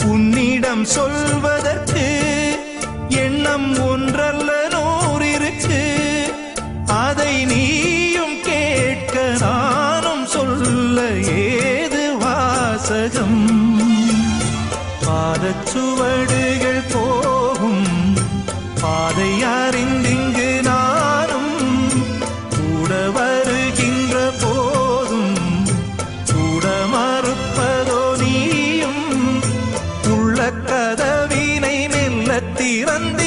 உன்னிடம் சொல்வதற்கு எண்ணம் ஒன்றல்ல நூறிருக்கு. அதை நீயும் கேட்க நானும் சொல்ல ஏது வாசகம். பாதச்சுவடுகள் போகும் பாதை அறிந்திங்கு நானும் கூட வருகின்ற போதும் கூட மறுப்பதோ நீயும். உள்ள கதவினை மெல்ல திறந்த